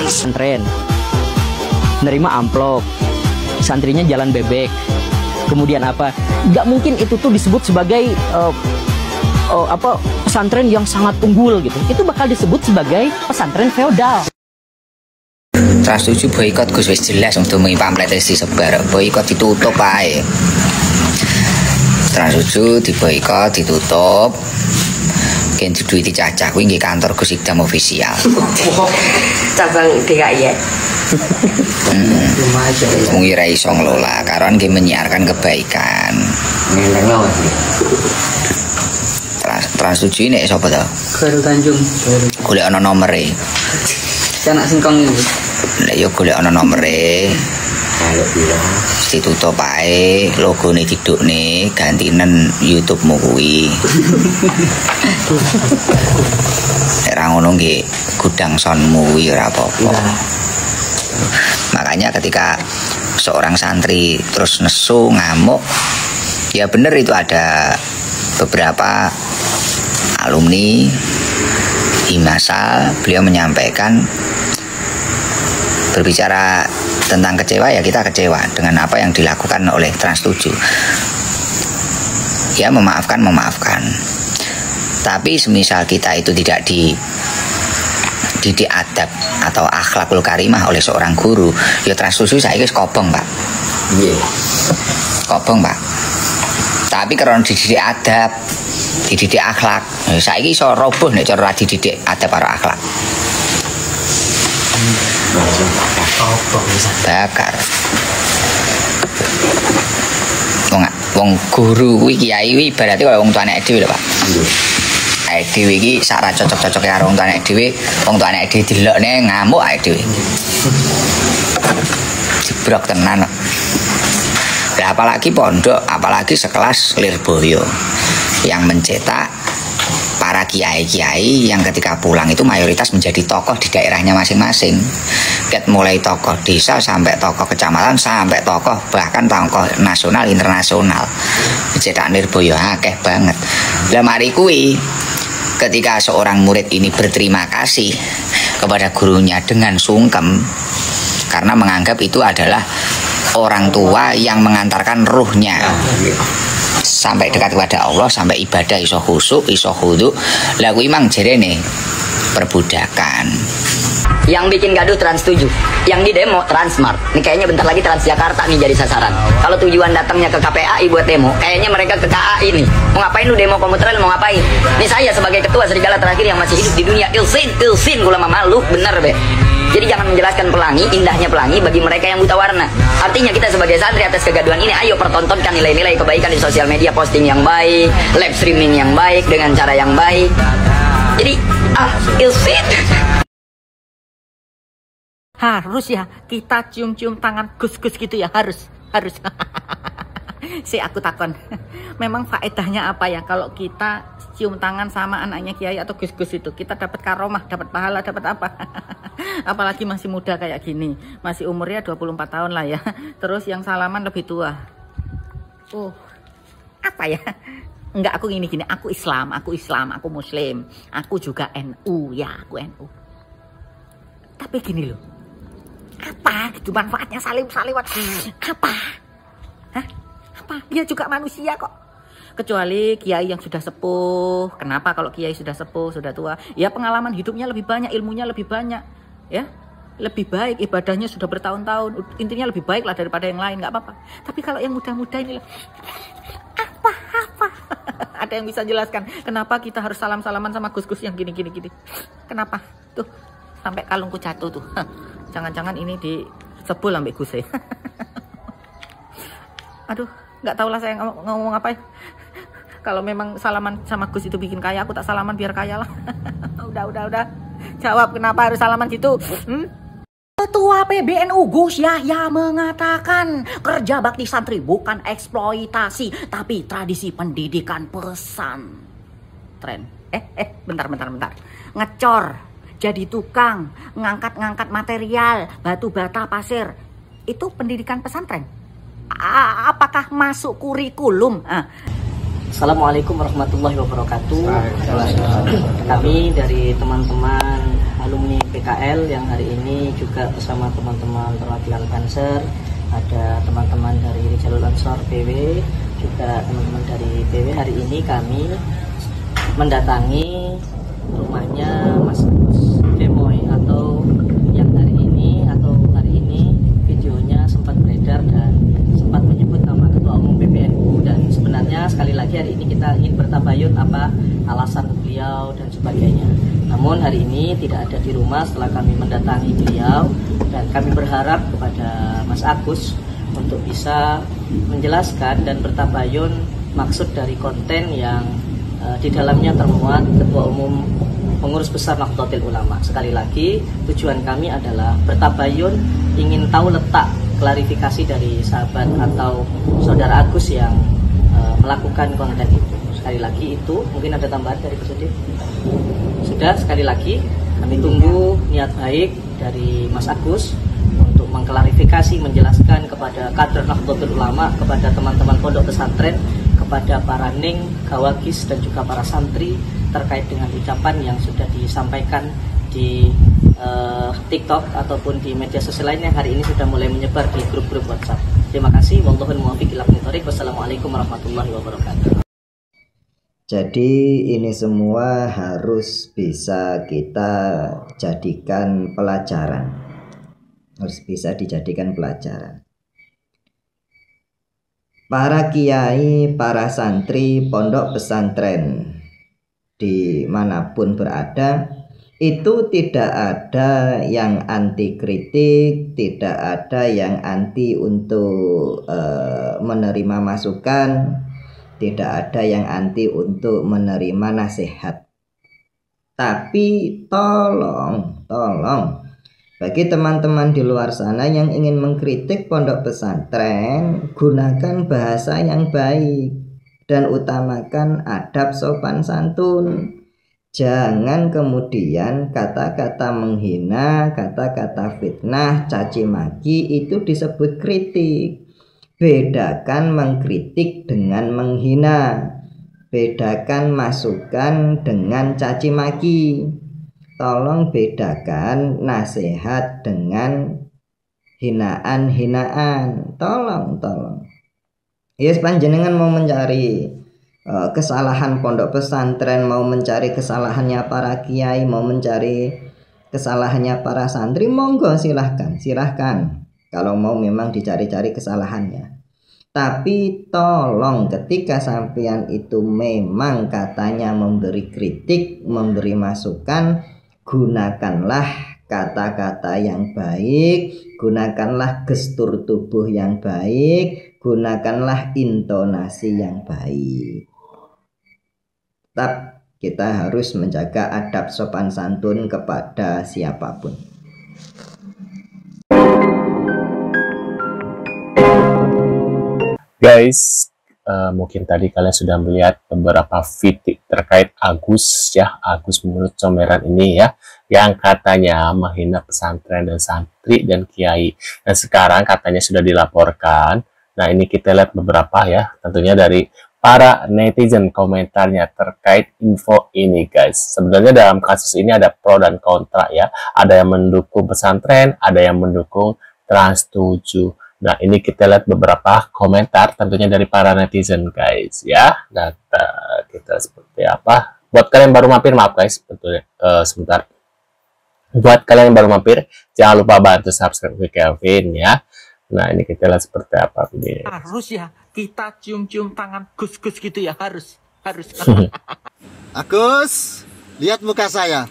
Pesantren nerima amplop, santrinya jalan bebek, kemudian apa? Nggak mungkin itu tuh disebut sebagai pesantren yang sangat unggul gitu. Itu bakal disebut sebagai pesantren feodal. Trans 7 boikot Gus wis jelas untuk mengi pamflet disebar. Boikot ditutup ae. Trans 7 diboikot ditutup. Ken duwiti cacah kuwi nggih kantor Gus Ikdam official. Cabang DKI ya. Wong ora iso ngelola, karon nggih menyiarkan kebaikan. Trans 7 ini sapa to? Khairul Tanjung. Golek ana nomere. Anak singkong iki. Lah ya golek ana nomere. Kalau pira ditutup ae, logone didukne gantinen YouTube-mu kuwi. Ora ngono nggih gudang sonmu kuwi ora apa-apa. Makanya ketika seorang santri terus nesu ngamuk, ya benar itu ada beberapa alumni Himasa, beliau menyampaikan berbicara tentang kecewa, ya kita kecewa dengan apa yang dilakukan oleh Trans 7. Ya memaafkan. Tapi semisal kita itu tidak dididik adab atau akhlakul karimah oleh seorang guru, ya Trans 7 saiki wis kobong, Pak. Nggih. Kobong, Pak. Tapi karena dididik adab, dididik akhlak, ya saiki iso roboh nek cara dididik adab karo akhlak. Bakar. Wong guru kuwi kiai kuwi ibarate kaya wong tuane dhewe lho, Pak. Awake dhewe iki sak ra cocok-cocoke karo wong tuane dhewe, wong tuane dhewe dilokne ngamuk awake dhewe. Jebrok tenan kok. Lah apalagi pondok, apalagi sekelas Lirboyo yang mencetak para kiai-kiai yang ketika pulang itu mayoritas menjadi tokoh di daerahnya masing-masing. Mulai tokoh desa sampai tokoh kecamatan sampai tokoh bahkan tokoh nasional internasional. Cetak Lirboyo akeh banget. Lah mari kuwi ketika seorang murid ini berterima kasih kepada gurunya dengan sungkem karena menganggap itu adalah orang tua yang mengantarkan ruhnya sampai dekat kepada Allah, sampai ibadah iso khusyuk, iso khudu. Lah kuwi mang jerene perbudakan. Yang bikin gaduh Trans 7, yang di demo Transmart. Ini kayaknya bentar lagi Transjakarta nih jadi sasaran. Kalau tujuan datangnya ke KPAI buat demo, kayaknya mereka ke KAI nih. Mau ngapain lu demo komuter lain, mau ngapain? Ini saya sebagai ketua serigala terakhir yang masih hidup di dunia, ilsin gula malu, bener be. Jadi jangan menjelaskan pelangi, indahnya pelangi bagi mereka yang buta warna. Artinya kita sebagai santri atas kegaduhan ini, ayo pertontonkan nilai-nilai kebaikan di sosial media, posting yang baik, live streaming yang baik dengan cara yang baik. Jadi ilsin. Harus ya kita cium-cium tangan Gus-Gus gitu ya, harus. Si aku takon, memang faedahnya apa ya kalau kita cium tangan sama anaknya kiai atau Gus-Gus itu? Kita dapat karomah, dapat pahala, dapat apa? Apalagi masih muda kayak gini, masih umurnya 24 tahun lah ya. Terus yang salaman lebih tua. Apa ya? Enggak, aku gini, aku Islam, aku Muslim, aku juga NU ya, aku NU. Tapi gini loh, apa gitu manfaatnya salewat? Apa? Hah? Apa? Dia juga manusia kok. Kecuali kiai yang sudah sepuh. Kenapa kalau kiai sudah sepuh, sudah tua? Ya pengalaman hidupnya lebih banyak, ilmunya lebih banyak, ya. Lebih baik, ibadahnya sudah bertahun-tahun. Intinya lebih baik lah daripada yang lain, nggak apa-apa. Tapi kalau yang muda-muda ini apa? Ada yang bisa jelaskan kenapa kita harus salam-salaman sama Gus-Gus yang gini? Kenapa? Tuh, sampai kalungku jatuh tuh. Jangan-jangan ini disebul sampai Gus ya. Aduh, nggak tahu lah saya ngomong apa ya. Kalau memang salaman sama Gus itu bikin kaya, aku tak salaman biar kaya lah. Udah. Jawab kenapa harus salaman gitu? Ketua PBNU Gus Yahya mengatakan kerja bakti santri bukan eksploitasi, tapi tradisi pendidikan pesantren. Bentar. Ngecor, jadi tukang, ngangkat material, batu bata, pasir. Itu pendidikan pesantren. Apakah masuk kurikulum? Assalamualaikum warahmatullahi wabarakatuh. Kami dari teman-teman alumni PKL yang hari ini juga bersama teman-teman perwakilan Banser, ada teman-teman dari Rijalul Ansor PW, juga teman-teman dari PW. Hari ini kami mendatangi rumahnya Mas Agus Demoy, atau yang hari ini videonya sempat beredar dan sempat menyebut nama Ketua Umum PBNU. Dan sebenarnya sekali lagi hari ini kita ingin bertabayun apa alasan beliau dan sebagainya. Namun hari ini tidak ada di rumah setelah kami mendatangi beliau, dan kami berharap kepada Mas Agus untuk bisa menjelaskan dan bertabayun maksud dari konten yang di dalamnya termuat Ketua Umum Pengurus Besar Nahdlatul Ulama. Sekali lagi tujuan kami adalah bertabayun, ingin tahu letak klarifikasi dari sahabat atau saudara Agus yang melakukan konten itu. Sekali lagi itu, mungkin ada tambahan dari Presiden? Sudah, sekali lagi kami tunggu niat baik dari Mas Agus untuk mengklarifikasi, menjelaskan kepada kader Nahdlatul Ulama, kepada teman-teman pondok pesantren, kepada para ning, gawagis, dan juga para santri terkait dengan ucapan yang sudah disampaikan di TikTok ataupun di media sosial lain yang hari ini sudah mulai menyebar di grup-grup WhatsApp. Terima kasih. Wallahul muwaffiq ila aqwamit thoriq. Wassalamualaikum warahmatullahi wabarakatuh. Jadi ini semua harus bisa kita jadikan pelajaran. Harus bisa dijadikan pelajaran. Para kiai, para santri, pondok pesantren dimanapun berada, itu tidak ada yang anti kritik, tidak ada yang anti untuk menerima masukan, tidak ada yang anti untuk menerima nasihat. Tapi tolong bagi teman-teman di luar sana yang ingin mengkritik pondok pesantren, gunakan bahasa yang baik dan utamakan adab sopan santun. Jangan kemudian kata-kata menghina, kata-kata fitnah, caci maki itu disebut kritik. Bedakan mengkritik dengan menghina. Bedakan masukan dengan caci maki. Tolong bedakan nasihat dengan hinaan-hinaan. Tolong. Yes, panjenengan mau mencari kesalahan pondok pesantren, mau mencari kesalahannya para kiai, mau mencari kesalahannya para santri, monggo silahkan. Kalau mau memang dicari-cari kesalahannya. Tapi tolong ketika sampean itu memang katanya memberi kritik, memberi masukan, gunakanlah kata-kata yang baik, gunakanlah gestur tubuh yang baik, gunakanlah intonasi yang baik. Tetap kita harus menjaga adab sopan santun kepada siapapun. Guys, mungkin tadi kalian sudah melihat beberapa video terkait Agus menurut comberan ini ya, yang katanya menghina pesantren dan santri dan kiai. Dan sekarang katanya sudah dilaporkan. Nah, ini kita lihat beberapa ya, tentunya dari para netizen komentarnya terkait info ini guys. Sebenarnya dalam kasus ini ada pro dan kontra ya. Ada yang mendukung pesantren, ada yang mendukung Trans 7. Nah, ini kita lihat beberapa komentar tentunya dari para netizen guys ya. Data kita seperti apa. Buat kalian yang baru mampir, maaf guys, sebentar. Buat kalian yang baru mampir, jangan lupa bantu subscribe ke Kelvin ya. Nah, ini kita lihat seperti apa videonya. Harus ya, kita cium-cium tangan Gus-Gus gitu ya, harus. Agus, lihat muka saya,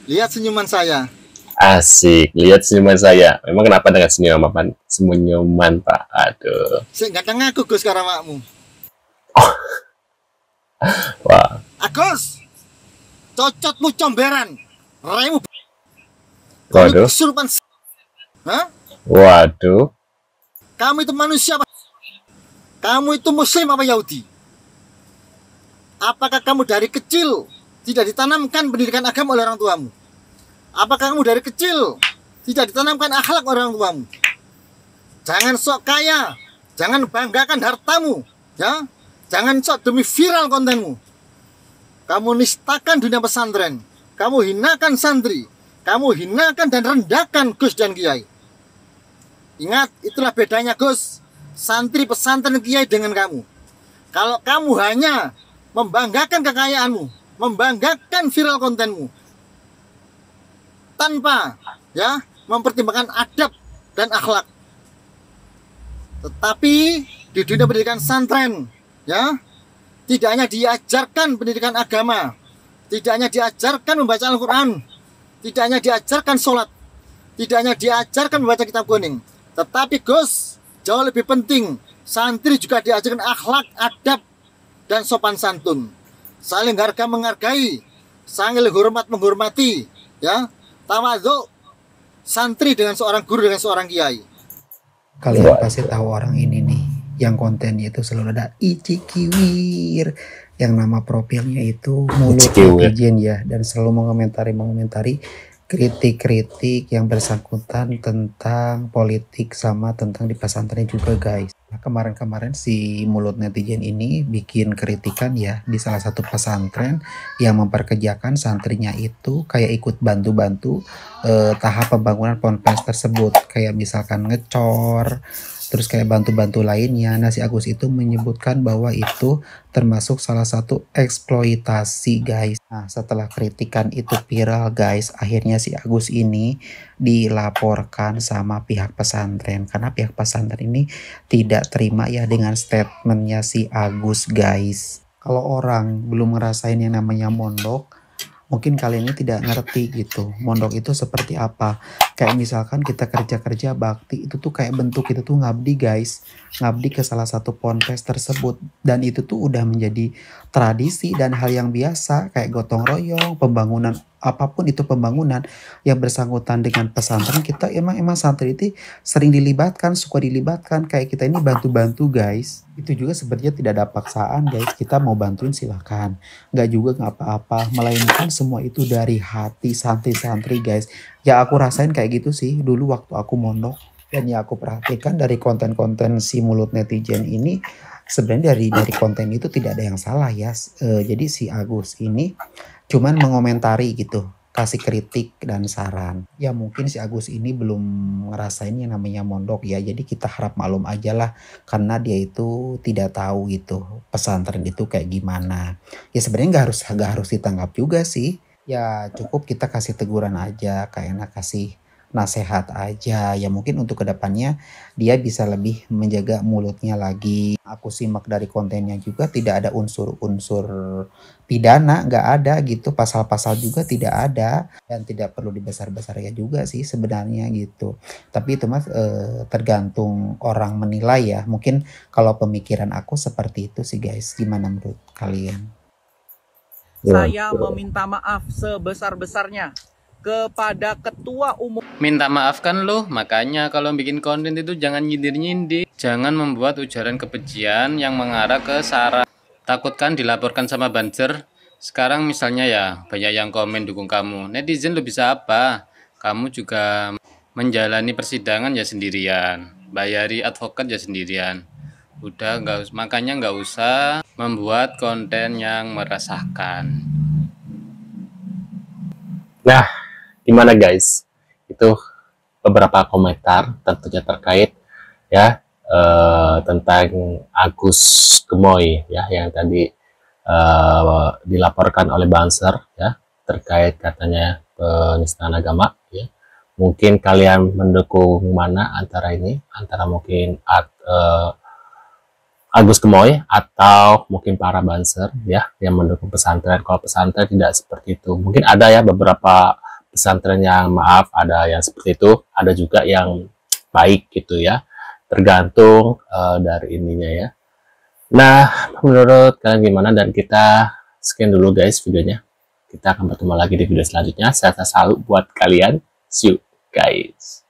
lihat senyuman saya. Asik, lihat senyuman saya. Memang kenapa dengan senyuman Pak? Aduh. Nggak tengah aku Gus karena makmu. Oh. Wah. Agus, cocotmu comberan, remu. Waduh. Kesurupan. Hah? Waduh. Kamu itu manusia apa? Kamu itu Muslim apa Yahudi? Apakah kamu dari kecil tidak ditanamkan pendidikan agama oleh orang tuamu? Apakah kamu dari kecil tidak ditanamkan akhlak oleh orang tuamu? Jangan sok kaya, jangan banggakan hartamu, ya. Jangan sok demi viral kontenmu. Kamu nistakan dunia pesantren. Kamu hinakan santri. Kamu hinakan dan rendahkan Gus dan Kiai. Ingat, itulah bedanya Gus, santri pesantren Kiai dengan kamu. Kalau kamu hanya membanggakan kekayaanmu, membanggakan viral kontenmu, tanpa mempertimbangkan adab dan akhlak. Tetapi di dunia pendidikan santren, tidak hanya diajarkan pendidikan agama, tidak hanya diajarkan membaca Al-Quran, tidak hanya diajarkan sholat, tidak hanya diajarkan membaca kitab kuning, tetapi Gus, jauh lebih penting, santri juga diajarkan akhlak, adab, dan sopan santun, saling harga menghargai, saling hormat menghormati, tawadhu santri dengan seorang guru dengan seorang kiai. Kalian pasti tahu orang ini nih, yang kontennya itu selalu ada Icikiwir, yang nama profilnya itu Mulut Netizen ya, dan selalu mengomentari kritik-kritik yang bersangkutan tentang politik sama tentang di pesantren juga guys. Nah, kemarin-kemarin si Mulut Netizen ini bikin kritikan ya di salah satu pesantren yang memperkerjakan santrinya itu kayak ikut bantu-bantu tahap pembangunan ponpes tersebut, kayak misalkan ngecor, terus kayak bantu-bantu lainnya. Nah, si Agus itu menyebutkan bahwa itu termasuk salah satu eksploitasi guys. Nah, setelah kritikan itu viral guys, akhirnya si Agus ini dilaporkan sama pihak pesantren, karena pihak pesantren ini tidak terima ya dengan statementnya si Agus guys. Kalau orang belum ngerasain yang namanya mondok, mungkin kalian ini tidak ngerti gitu, mondok itu seperti apa. Kayak misalkan kita kerja-kerja bakti, itu tuh kayak bentuk itu tuh ngabdi guys, ngabdi ke salah satu ponpes tersebut, dan itu tuh udah menjadi tradisi dan hal yang biasa, kayak gotong royong, pembangunan, apapun itu pembangunan yang bersangkutan dengan pesantren, kita emang santri itu sering dilibatkan, suka dilibatkan, kayak kita ini bantu-bantu guys. Itu juga sebenarnya tidak ada paksaan guys, kita mau bantuin silahkan, nggak juga nggak apa-apa, melainkan semua itu dari hati santri-santri guys. Ya aku rasain kayak gitu sih dulu waktu aku mondok, dan ya aku perhatikan dari konten-konten si Mulut Netizen ini, sebenarnya dari konten itu tidak ada yang salah ya. Jadi si Agus ini cuman mengomentari gitu, kasih kritik dan saran. Ya mungkin si Agus ini belum ngerasain yang namanya mondok ya, jadi kita harap maklum aja lah, karena dia itu tidak tahu gitu pesantren itu kayak gimana. Ya sebenarnya nggak harus ditanggap juga sih. Ya cukup kita kasih teguran aja, kayak kasih nasehat aja. Ya mungkin untuk kedepannya dia bisa lebih menjaga mulutnya lagi. Aku simak dari kontennya juga tidak ada unsur-unsur pidana, nggak ada gitu, pasal-pasal juga tidak ada, dan tidak perlu dibesar-besar ya juga sih sebenarnya gitu. Tapi itu mas tergantung orang menilai ya. Mungkin kalau pemikiran aku seperti itu sih guys. Gimana menurut kalian? Saya meminta maaf sebesar-besarnya kepada ketua umum. Minta maaf kan lo, makanya kalau bikin konten itu jangan nyindir-nyindir, jangan membuat ujaran kebencian yang mengarah ke sara. Takutkan dilaporkan sama banser. Sekarang misalnya ya banyak yang komen dukung kamu, netizen lo bisa apa? Kamu juga menjalani persidangan ya sendirian, bayari advokat ya sendirian. Udah makanya nggak usah membuat konten yang meresahkan. Nah, gimana guys? Itu beberapa komentar tentunya terkait ya tentang Agus Gemoy ya yang tadi dilaporkan oleh Banser ya terkait katanya penistaan agama ya. Mungkin kalian mendukung mana antara ini, antara mungkin Agus Gemoy atau mungkin para Banser ya yang mendukung pesantren. Kalau pesantren tidak seperti itu, mungkin ada ya beberapa pesantren yang maaf, ada yang seperti itu, ada juga yang baik gitu ya, tergantung dari ininya ya. Nah menurut kalian gimana, dan kita scan dulu guys videonya, kita akan bertemu lagi di video selanjutnya. Sehat selalu buat kalian, see you guys.